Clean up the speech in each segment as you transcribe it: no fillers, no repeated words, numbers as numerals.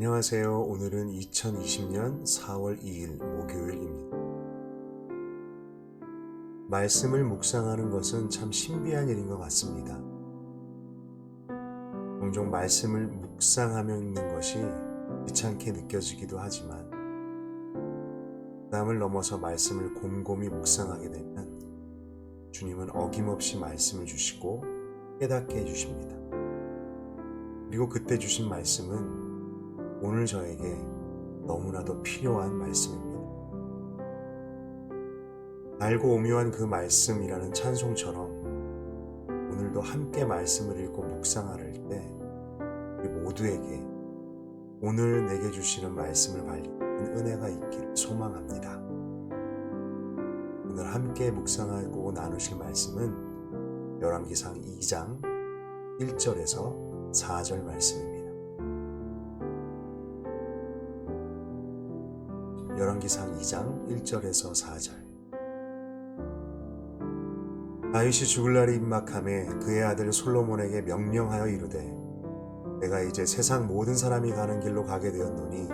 안녕하세요. 오늘은 2020년 4월 2일 목요일입니다. 말씀을 묵상하는 것은 참 신비한 일인 것 같습니다. 종종 말씀을 묵상하며 읽는 것이 귀찮게 느껴지기도 하지만 부담을 넘어서 말씀을 곰곰이 묵상하게 되면 주님은 어김없이 말씀을 주시고 깨닫게 해주십니다. 그리고 그때 주신 말씀은 오늘 저에게 너무나도 필요한 말씀입니다. 달고 오묘한 그 말씀이라는 찬송처럼 오늘도 함께 말씀을 읽고 묵상할 때 우리 모두에게 오늘 내게 주시는 말씀을 발견하는 은혜가 있기를 소망합니다. 오늘 함께 묵상하고 나누실 말씀은 열왕기상 2장 1절에서 4절 말씀입니다. 열왕기상 2장 1절에서 4절. 다윗이 죽을 날이 임박하매 그의 아들 솔로몬에게 명령하여 이르되 내가 이제 세상 모든 사람이 가는 길로 가게 되었노니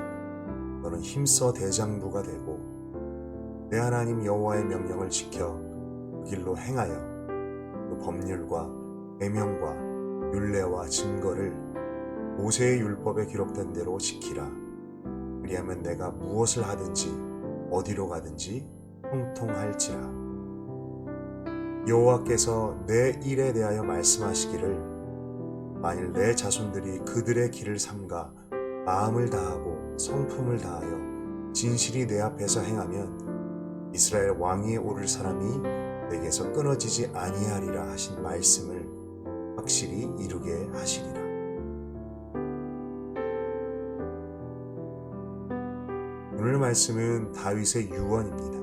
너는 힘써 대장부가 되고 내 하나님 여호와의 명령을 지켜 그 길로 행하여 그 법률과 계명과 율례와 증거를 모세의 율법에 기록된 대로 지키라. 그리하면 내가 무엇을 하든지 어디로 가든지 형통할지라. 여호와께서 내 일에 대하여 말씀하시기를 만일 내 자손들이 그들의 길을 삼가 마음을 다하고 성품을 다하여 진실이 내 앞에서 행하면 이스라엘 왕위에 오를 사람이 내게서 끊어지지 아니하리라 하신 말씀을 확실히 이루게 하시리라. 오늘 말씀은 다윗의 유언입니다.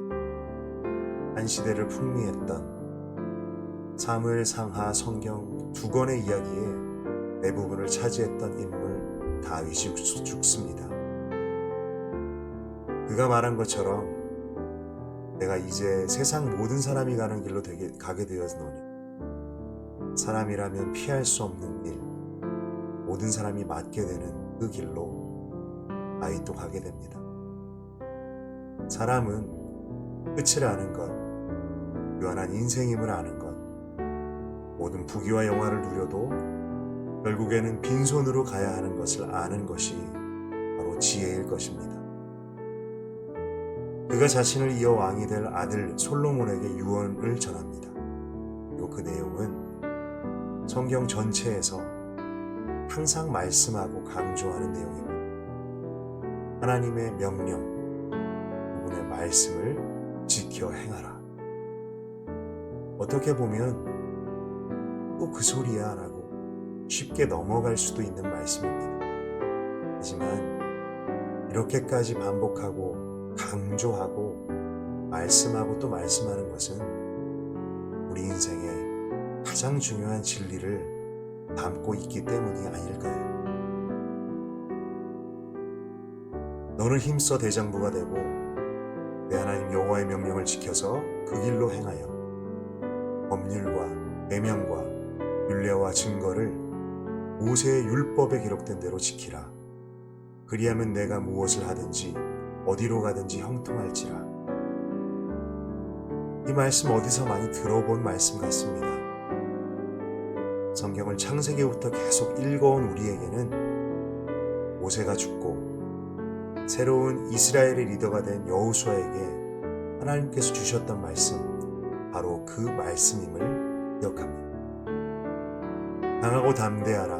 한 시대를 풍미했던 사무엘 상하 성경 두 권의 이야기에 대부분을 차지했던 인물 다윗이 죽습니다. 그가 말한 것처럼 내가 이제 세상 모든 사람이 가는 길로 가게 되었노니 사람이라면 피할 수 없는 길, 모든 사람이 맞게 되는 그 길로 다윗도 가게 됩니다. 사람은 끝을 아는 것, 유한한 인생임을 아는 것, 모든 부귀와 영화를 누려도 결국에는 빈손으로 가야 하는 것을 아는 것이 바로 지혜일 것입니다. 그가 자신을 이어 왕이 될 아들 솔로몬에게 유언을 전합니다. 그리고 그 내용은 성경 전체에서 항상 말씀하고 강조하는 내용입니다. 하나님의 명령, 그분의 말씀을 지켜 행하라. 어떻게 보면 또 그 소리야 라고 쉽게 넘어갈 수도 있는 말씀입니다. 하지만 이렇게까지 반복하고 강조하고 말씀하고 또 말씀하는 것은 우리 인생의 가장 중요한 진리를 담고 있기 때문이 아닐까요? 너는 힘써 대장부가 되고 내 하나님 여호와의 명령을 지켜서 그 길로 행하여 법률과 계명과 율례와 증거를 모세의 율법에 기록된 대로 지키라. 그리하면 내가 무엇을 하든지 어디로 가든지 형통할지라. 이 말씀 어디서 많이 들어본 말씀 같습니다. 성경을 창세기부터 계속 읽어온 우리에게는 모세가 죽고 새로운 이스라엘의 리더가 된 여호수아에게 하나님께서 주셨던 말씀, 바로 그 말씀임을 기억합니다. 강하고 담대하라.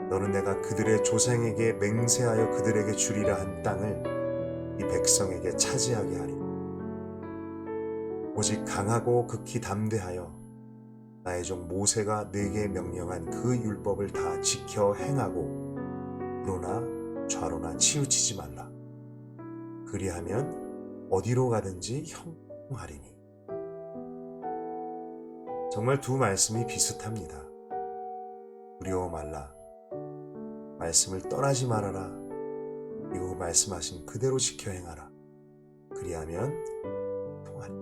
너는 내가 그들의 조상에게 맹세하여 그들에게 주리라 한 땅을 이 백성에게 차지하게 하리라. 오직 강하고 극히 담대하여 나의 종 모세가 네게 명령한 그 율법을 다 지켜 행하고 우로나 좌로나 치우치지 말라. 그리하면 어디로 가든지 형통하리니. 정말 두 말씀이 비슷합니다. 두려워 말라. 말씀을 떠나지 말아라. 그리고 말씀하신 그대로 지켜 행하라. 그리하면 통하리.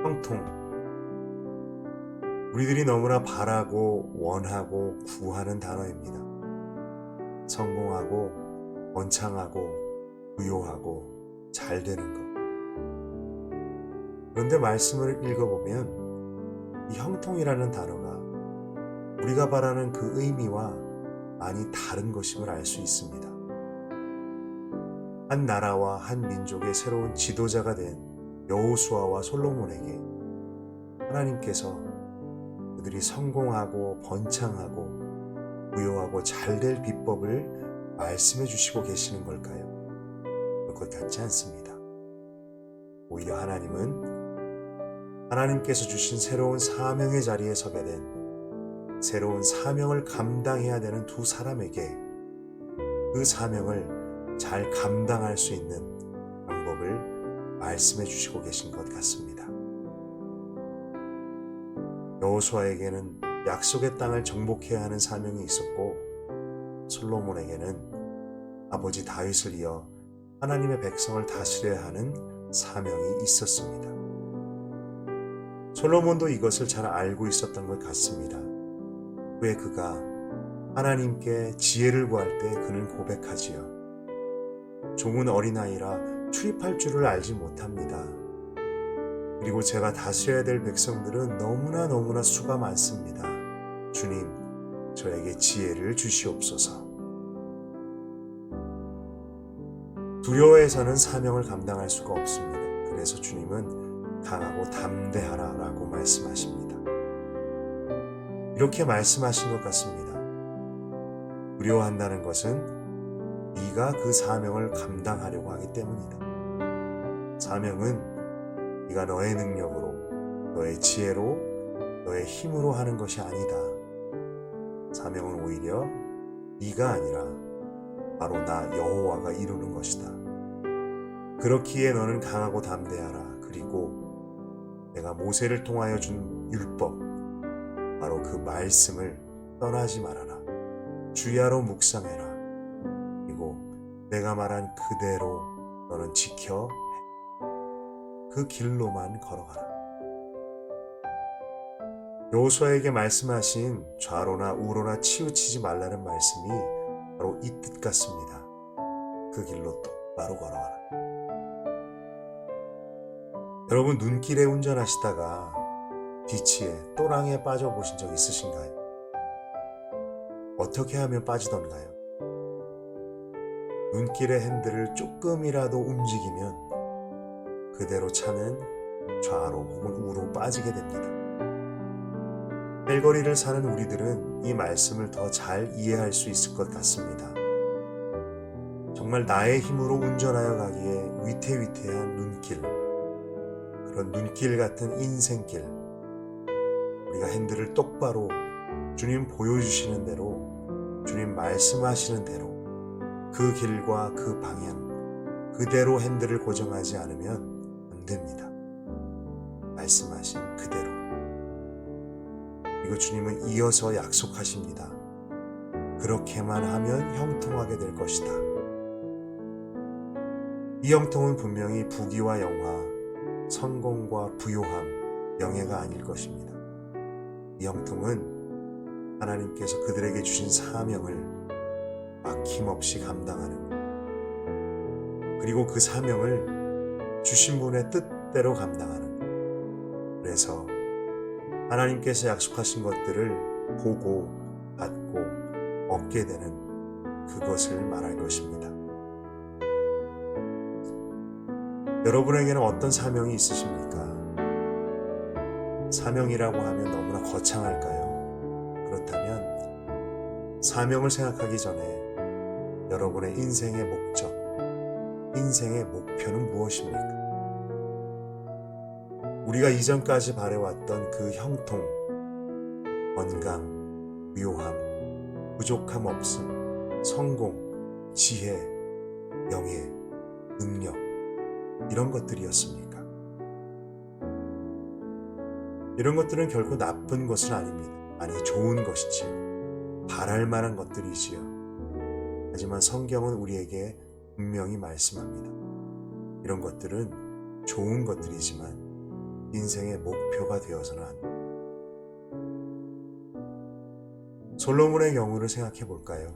형통. 우리들이 너무나 바라고 원하고 구하는 단어입니다. 성공하고 번창하고 부요하고 잘 되는 것. 그런데 말씀을 읽어보면 이 형통이라는 단어가 우리가 바라는 그 의미와 많이 다른 것임을 알 수 있습니다. 한 나라와 한 민족의 새로운 지도자가 된 여호수아와 솔로몬에게 하나님께서 그들이 성공하고 번창하고 부요하고 잘 될 비법을 말씀해 주시고 계시는 걸까요? 그럴 것 같지 않습니다. 오히려 하나님께서 주신 새로운 사명의 자리에 서게 된 새로운 사명을 감당해야 되는 두 사람에게 그 사명을 잘 감당할 수 있는 방법을 말씀해 주시고 계신 것 같습니다. 여호수아에게는 약속의 땅을 정복해야 하는 사명이 있었고 솔로몬에게는 아버지 다윗을 이어 하나님의 백성을 다스려야 하는 사명이 있었습니다. 솔로몬도 이것을 잘 알고 있었던 것 같습니다. 왜 그가 하나님께 지혜를 구할 때 그는 고백하지요. 종은 어린아이라 출입할 줄을 알지 못합니다. 그리고 제가 다스려야 될 백성들은 너무나 수가 많습니다. 주님, 저에게 지혜를 주시옵소서. 두려워해서는 사명을 감당할 수가 없습니다. 그래서 주님은 강하고 담대하라 라고 말씀하십니다. 이렇게 말씀하신 것 같습니다. 두려워한다는 것은 네가 그 사명을 감당하려고 하기 때문이다. 사명은 네가 너의 능력으로, 너의 지혜로, 너의 힘으로 하는 것이 아니다. 사명은 오히려 네가 아니라 바로 나 여호와가 이루는 것이다. 그렇기에 너는 강하고 담대하라. 그리고 내가 모세를 통하여 준 율법, 바로 그 말씀을 떠나지 말아라. 주야로 묵상해라. 그리고 내가 말한 그대로 너는 지켜 그 길로만 걸어가라. 여호수아에게 말씀하신 좌로나 우로나 치우치지 말라는 말씀이 바로 이 뜻 같습니다. 그 길로 똑바로 걸어가라. 여러분, 눈길에 운전하시다가 뒤치에 또랑에 빠져보신 적 있으신가요? 어떻게 하면 빠지던가요? 눈길의 핸들을 조금이라도 움직이면 그대로 차는 좌로 혹은 우로 빠지게 됩니다. 헬거리를 사는 우리들은 이 말씀을 더 잘 이해할 수 있을 것 같습니다. 정말 나의 힘으로 운전하여 가기에 위태위태한 눈길, 그런 눈길 같은 인생길, 우리가 핸들을 똑바로 주님 보여주시는 대로, 주님 말씀하시는 대로 그 길과 그 방향 그대로 핸들을 고정하지 않으면 안 됩니다. 말씀하신 그대로. 그리고 주님은 이어서 약속하십니다. 그렇게만 하면 형통하게 될 것이다. 이 형통은 분명히 부귀와 영화, 성공과 부요함, 명예가 아닐 것입니다. 이 형통은 하나님께서 그들에게 주신 사명을 막힘없이 감당하는 것, 그리고 그 사명을 주신 분의 뜻대로 감당하는 것. 그래서 하나님께서 약속하신 것들을 보고 받고 얻게 되는 그것을 말할 것입니다. 여러분에게는 어떤 사명이 있으십니까? 사명이라고 하면 너무나 거창할까요? 그렇다면 사명을 생각하기 전에 여러분의 인생의 목적, 인생의 목표는 무엇입니까? 우리가 이전까지 바래왔던 그 형통, 건강, 부요함, 부족함 없음, 성공, 지혜, 명예, 능력, 이런 것들이었습니까? 이런 것들은 결코 나쁜 것은 아닙니다. 아니, 좋은 것이지요. 바랄 만한 것들이지요. 하지만 성경은 우리에게 분명히 말씀합니다. 이런 것들은 좋은 것들이지만 인생의 목표가 되어서는 안 됩니다. 솔로몬의 경우를 생각해 볼까요?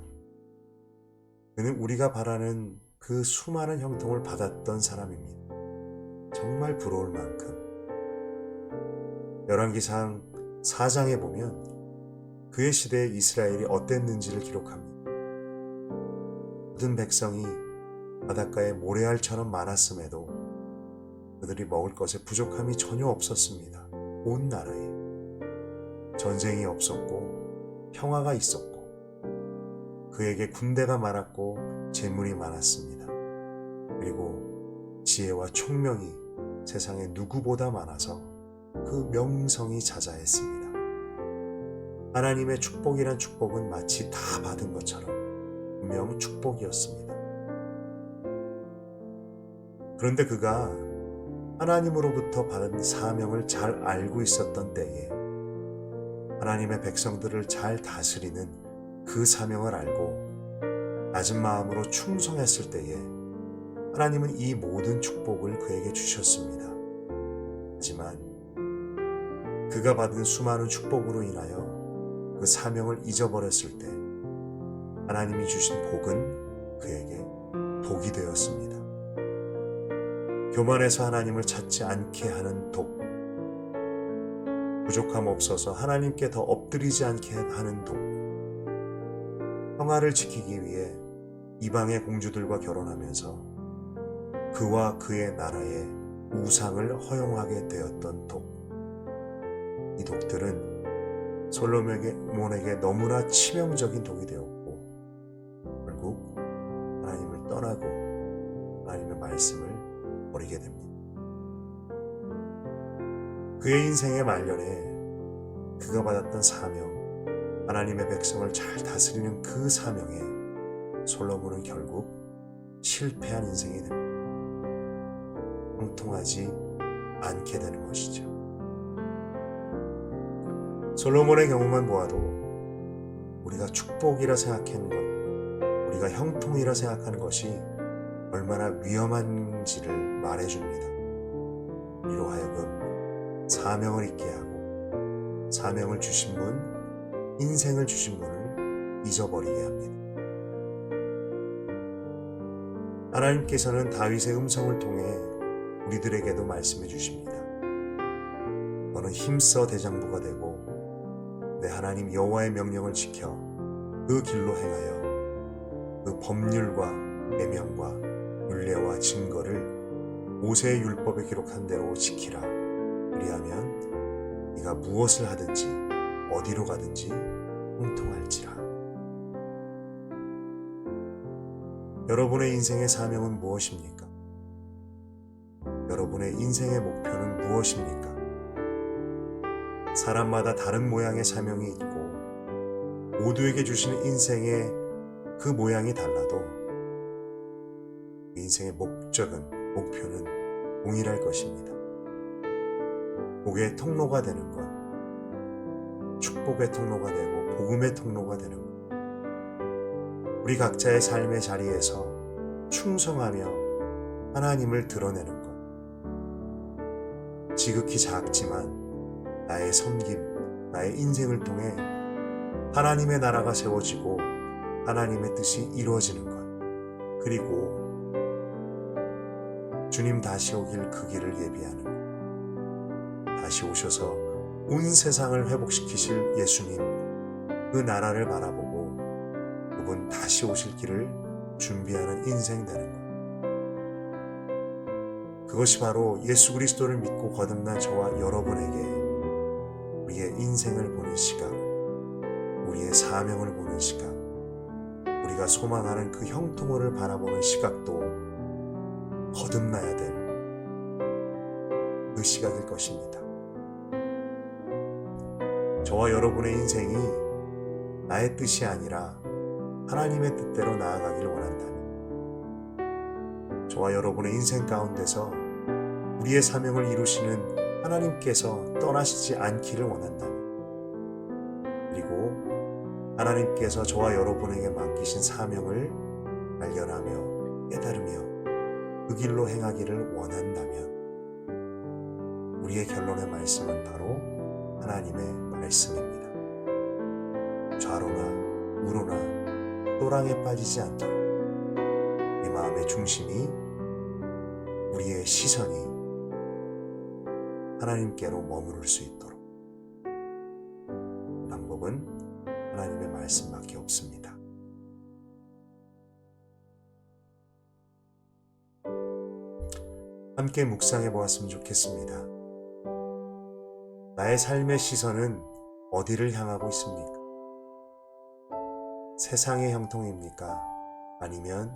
그는 우리가 바라는 그 수많은 형통을 받았던 사람입니다. 정말 부러울 만큼. 열왕기상 4장에 보면 그의 시대에 이스라엘이 어땠는지를 기록합니다. 모든 백성이 바닷가에 모래알처럼 많았음에도 그들이 먹을 것에 부족함이 전혀 없었습니다. 온 나라에 전쟁이 없었고 평화가 있었고 그에게 군대가 많았고 재물이 많았습니다. 그리고 지혜와 총명이 세상에 누구보다 많아서 그 명성이 자자했습니다. 하나님의 축복이란 축복은 마치 다 받은 것처럼 분명 축복이었습니다. 그런데 그가 하나님으로부터 받은 사명을 잘 알고 있었던 때에 하나님의 백성들을 잘 다스리는 그 사명을 알고 낮은 마음으로 충성했을 때에 하나님은 이 모든 축복을 그에게 주셨습니다. 하지만 그가 받은 수많은 축복으로 인하여 그 사명을 잊어버렸을 때 하나님이 주신 복은 그에게 독이 되었습니다. 교만해서 하나님을 찾지 않게 하는 독, 부족함 없어서 하나님께 더 엎드리지 않게 하는 독, 평화를 지키기 위해 이방의 공주들과 결혼하면서 그와 그의 나라에 우상을 허용하게 되었던 독. 이 독들은 솔로몬에게 너무나 치명적인 독이 되었고 결국 하나님을 떠나고 하나님의 말씀을 버리게 됩니다. 그의 인생의 말년에 그가 받았던 사명, 하나님의 백성을 잘 다스리는 그 사명에 솔로몬은 결국 실패한 인생이 됩니다. 형통하지 않게 되는 것이죠. 솔로몬의 경우만 보아도 우리가 축복이라 생각하는 것, 우리가 형통이라 생각하는 것이 얼마나 위험한지를 말해줍니다. 우리로 하여금 사명을 잊게 하고 사명을 주신 분, 인생을 주신 분을 잊어버리게 합니다. 하나님께서는 다윗의 음성을 통해 우리들에게도 말씀해 주십니다. 너는 힘써 대장부가 되고 내 하나님 여호와의 명령을 지켜 그 길로 행하여 그 법률과 계명과 율례와 증거를 모세의 율법에 기록한 대로 지키라. 그리하면 네가 무엇을 하든지 어디로 가든지 형통할지라. 여러분의 인생의 사명은 무엇입니까? 여러분의 인생의 목표는 무엇입니까? 사람마다 다른 모양의 사명이 있고 모두에게 주시는 인생의 그 모양이 달라도 인생의 목적은, 목표는 동일할 것입니다. 복의 통로가 되는 것, 축복의 통로가 되고 복음의 통로가 되는 것, 우리 각자의 삶의 자리에서 충성하며 하나님을 드러내는 것, 지극히 작지만 나의 섬김, 나의 인생을 통해 하나님의 나라가 세워지고 하나님의 뜻이 이루어지는 것, 그리고 주님 다시 오길 그 길을 예비하는 것, 다시 오셔서 온 세상을 회복시키실 예수님, 그 나라를 바라보고 그분 다시 오실 길을 준비하는 인생 되는 것, 그것이 바로 예수 그리스도를 믿고 거듭난 저와 여러분에게 우리의 인생을 보는 시각, 우리의 사명을 보는 시각, 우리가 소망하는 그 형통을 바라보는 시각도 거듭나야 될 그 시각일 것입니다. 저와 여러분의 인생이 나의 뜻이 아니라 하나님의 뜻대로 나아가기를 원한다면, 저와 여러분의 인생 가운데서 우리의 사명을 이루시는 하나님께서 떠나시지 않기를 원한다면, 그리고 하나님께서 저와 여러분에게 맡기신 사명을 발견하며 깨달으며 그 길로 행하기를 원한다면 우리의 결론의 말씀은 바로 하나님의 말씀입니다. 좌로나 우로나 또랑에 빠지지 않도록 마음의 중심이, 우리의 시선이 하나님께로 머무를 수 있도록. 방법은 하나님의 말씀밖에 없습니다. 함께 묵상해 보았으면 좋겠습니다. 나의 삶의 시선은 어디를 향하고 있습니까? 세상의 형통입니까? 아니면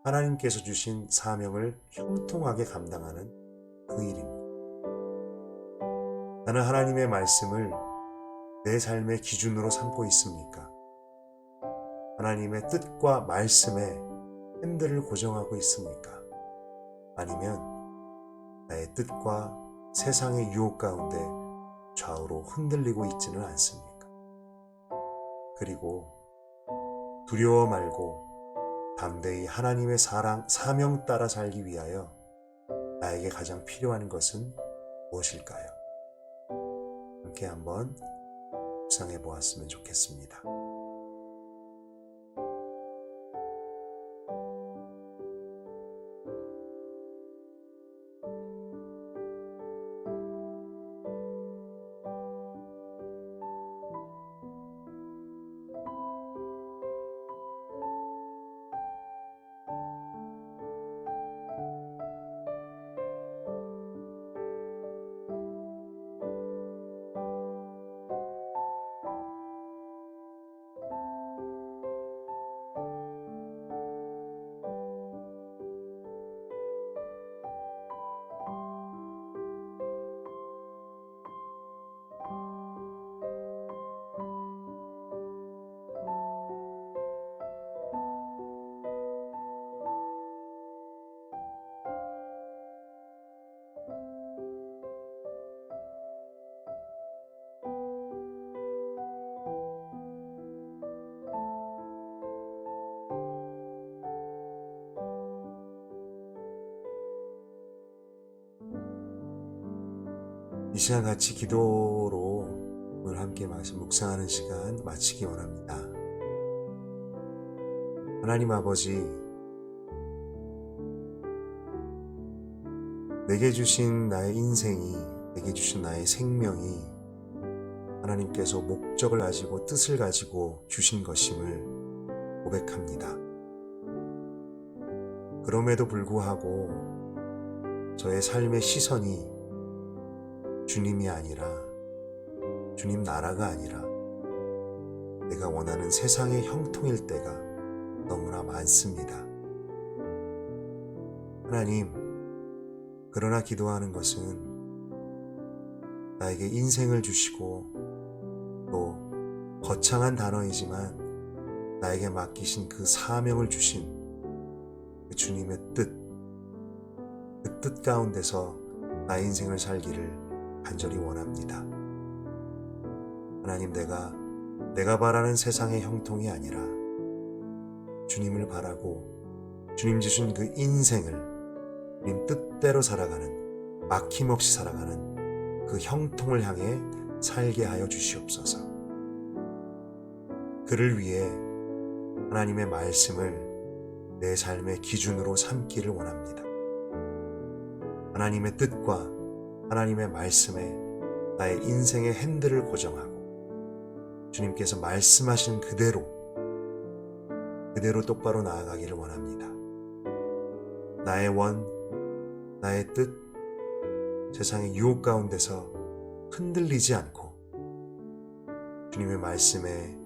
하나님께서 주신 사명을 형통하게 감당하는 그 일입니까? 나는 하나님의 말씀을 내 삶의 기준으로 삼고 있습니까? 하나님의 뜻과 말씀에 핸들을 고정하고 있습니까? 아니면 나의 뜻과 세상의 유혹 가운데 좌우로 흔들리고 있지는 않습니까? 그리고 두려워 말고 담대히 하나님의 사명 따라 살기 위하여 나에게 가장 필요한 것은 무엇일까요? 함께 한번 묵상해 보았으면 좋겠습니다. 이 시간 같이 기도로 오늘 함께 묵상하는 시간 마치기 원합니다. 하나님 아버지, 내게 주신 나의 인생이, 내게 주신 나의 생명이 하나님께서 목적을 가지고 뜻을 가지고 주신 것임을 고백합니다. 그럼에도 불구하고 저의 삶의 시선이 주님이 아니라, 주님 나라가 아니라 내가 원하는 세상의 형통일 때가 너무나 많습니다. 하나님, 그러나 기도하는 것은 나에게 인생을 주시고 또 거창한 단어이지만 나에게 맡기신 그 사명을 주신 그 주님의 뜻, 그 뜻 가운데서 나의 인생을 살기를 간절히 원합니다. 하나님, 내가 바라는 세상의 형통이 아니라 주님을 바라고 주님 주신 그 인생을 주님 뜻대로 살아가는, 막힘없이 살아가는 그 형통을 향해 살게 하여 주시옵소서. 그를 위해 하나님의 말씀을 내 삶의 기준으로 삼기를 원합니다. 하나님의 뜻과 하나님의 말씀에 나의 인생의 핸들을 고정하고 주님께서 말씀하신 그대로 똑바로 나아가기를 원합니다. 나의 나의 뜻, 세상의 유혹 가운데서 흔들리지 않고 주님의 말씀에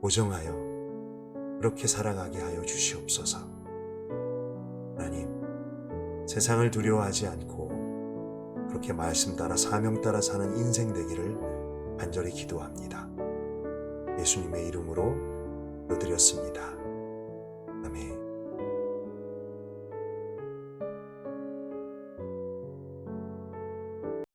고정하여 그렇게 살아가게 하여 주시옵소서. 하나님, 세상을 두려워하지 않고 그렇게 말씀 따라 사명 따라 사는 인생 되기를 간절히 기도합니다. 예수님의 이름으로 기도드렸습니다. 아멘.